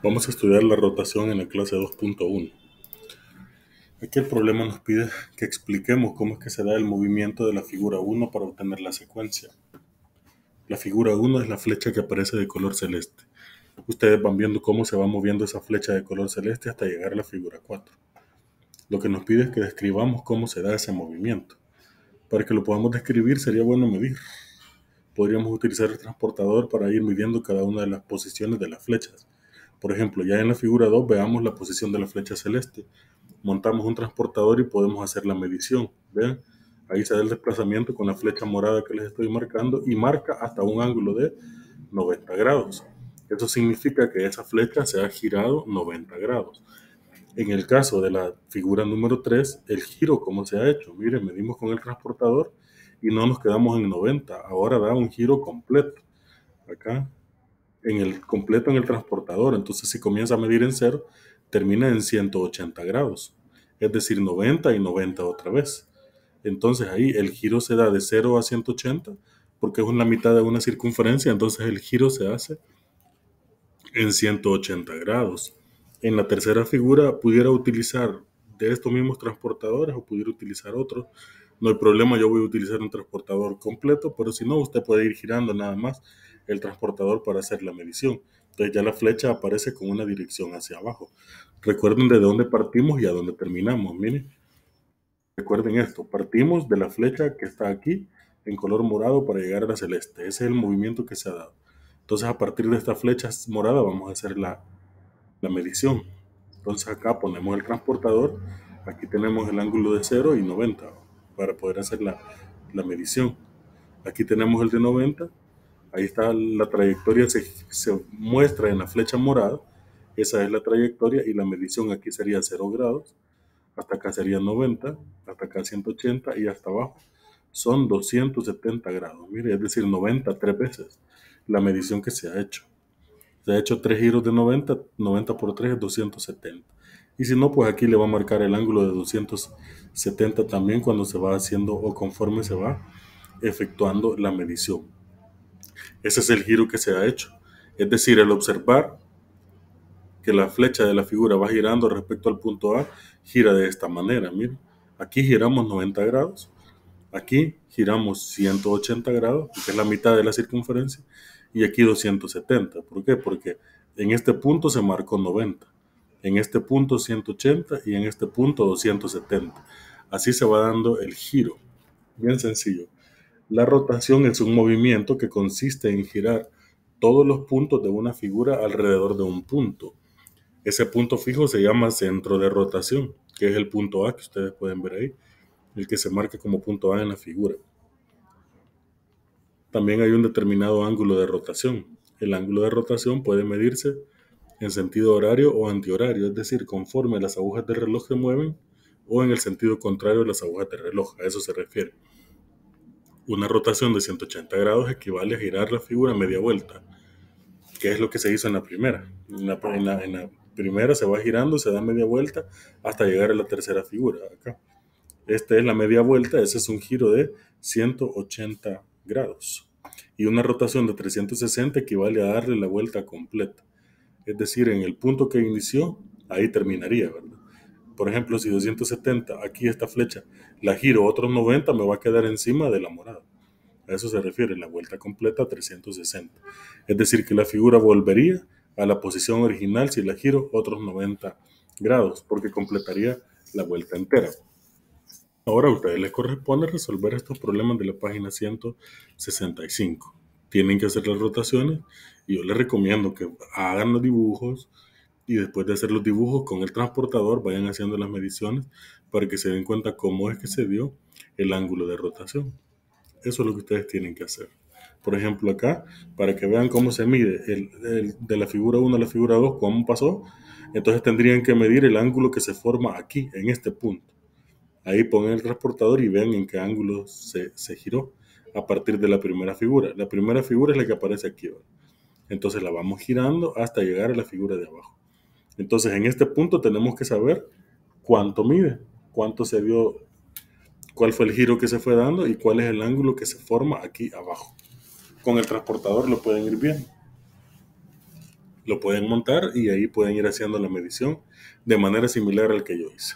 Vamos a estudiar la rotación en la clase 2.1. Aquí el problema nos pide que expliquemos cómo es que se da el movimiento de la figura 1 para obtener la secuencia. La figura 1 es la flecha que aparece de color celeste. Ustedes van viendo cómo se va moviendo esa flecha de color celeste hasta llegar a la figura 4. Lo que nos pide es que describamos cómo se da ese movimiento. Para que lo podamos describir sería bueno medir. Podríamos utilizar el transportador para ir midiendo cada una de las posiciones de las flechas. Por ejemplo, ya en la figura 2 veamos la posición de la flecha celeste. Montamos un transportador y podemos hacer la medición. Vean, ahí se da el desplazamiento con la flecha morada que les estoy marcando y marca hasta un ángulo de 90 grados. Eso significa que esa flecha se ha girado 90 grados. En el caso de la figura número 3, el giro, ¿cómo se ha hecho? Miren, medimos con el transportador y no nos quedamos en 90. Ahora da un giro completo. Acá, completo en el transportador. Entonces, si comienza a medir en 0, termina en 180 grados. Es decir, 90 y 90 otra vez. Entonces, ahí el giro se da de 0 a 180 porque es la mitad de una circunferencia. Entonces, el giro se hace en 180 grados. En la tercera figura pudiera utilizar de estos mismos transportadores o pudiera utilizar otros. No hay problema, yo voy a utilizar un transportador completo, pero si no, usted puede ir girando nada más el transportador para hacer la medición. Entonces ya la flecha aparece con una dirección hacia abajo. Recuerden de dónde partimos y a dónde terminamos. Miren, recuerden esto, partimos de la flecha que está aquí en color morado para llegar a la celeste. Ese es el movimiento que se ha dado. Entonces a partir de esta flecha morada vamos a hacer la medición. Entonces acá ponemos el transportador, aquí tenemos el ángulo de 0 y 90 para poder hacer la medición. Aquí tenemos el de 90, ahí está la trayectoria, se muestra en la flecha morada, esa es la trayectoria y la medición aquí sería 0 grados, hasta acá sería 90, hasta acá 180 y hasta abajo son 270 grados. Mire, es decir, 90 tres veces la medición que se ha hecho. Se ha hecho 3 giros de 90, 90 por 3 es 270. Y si no, pues aquí le va a marcar el ángulo de 270 también cuando se va haciendo o conforme se va efectuando la medición. Ese es el giro que se ha hecho. Es decir, el observar que la flecha de la figura va girando respecto al punto A, gira de esta manera. Miren, aquí giramos 90 grados, aquí giramos 180 grados, que es la mitad de la circunferencia, y aquí 270. ¿Por qué? Porque en este punto se marcó 90, en este punto 180 y en este punto 270. Así se va dando el giro. Bien sencillo. La rotación es un movimiento que consiste en girar todos los puntos de una figura alrededor de un punto. Ese punto fijo se llama centro de rotación, que es el punto A que ustedes pueden ver ahí, el que se marca como punto A en la figura. También hay un determinado ángulo de rotación. El ángulo de rotación puede medirse en sentido horario o antihorario, es decir, conforme las agujas del reloj se mueven o en el sentido contrario de las agujas del reloj. A eso se refiere. Una rotación de 180 grados equivale a girar la figura media vuelta, que es lo que se hizo en la primera. En la primera se va girando, se da media vuelta hasta llegar a la tercera figura. Acá. Esta es la media vuelta, ese es un giro de 180 grados. Y una rotación de 360 equivale a darle la vuelta completa. Es decir, en el punto que inició, ahí terminaría, ¿verdad? Por ejemplo, si 270, aquí esta flecha, la giro otros 90, me va a quedar encima de la morada. A eso se refiere la vuelta completa 360. Es decir, que la figura volvería a la posición original si la giro otros 90 grados, porque completaría la vuelta entera. Ahora a ustedes les corresponde resolver estos problemas de la página 165. Tienen que hacer las rotaciones y yo les recomiendo que hagan los dibujos y después de hacer los dibujos con el transportador vayan haciendo las mediciones para que se den cuenta cómo es que se dio el ángulo de rotación. Eso es lo que ustedes tienen que hacer. Por ejemplo, acá, para que vean cómo se mide de la figura 1 a la figura 2, cómo pasó, entonces tendrían que medir el ángulo que se forma aquí, en este punto. Ahí ponen el transportador y vean en qué ángulo se giró a partir de la primera figura. La primera figura es la que aparece aquí, ¿verdad? Entonces la vamos girando hasta llegar a la figura de abajo. Entonces en este punto tenemos que saber cuánto mide, cuánto se dio, cuál fue el giro que se fue dando y cuál es el ángulo que se forma aquí abajo. Con el transportador lo pueden ir viendo. Lo pueden montar y ahí pueden ir haciendo la medición de manera similar al que yo hice.